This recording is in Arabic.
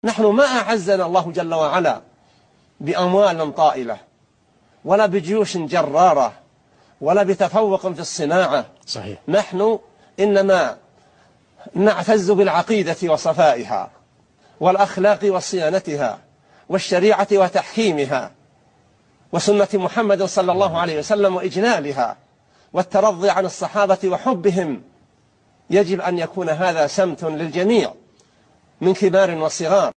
نحن ما أعزنا الله جل وعلا بأموال طائلة ولا بجيوش جرارة ولا بتفوق في الصناعة. صحيح. نحن إنما نعتز بالعقيدة وصفائها والأخلاق وصيانتها والشريعة وتحكيمها وسنة محمد صلى الله عليه وسلم وإجلالها والترضي عن الصحابة وحبهم. يجب أن يكون هذا سمت للجميع من كبار وصغار.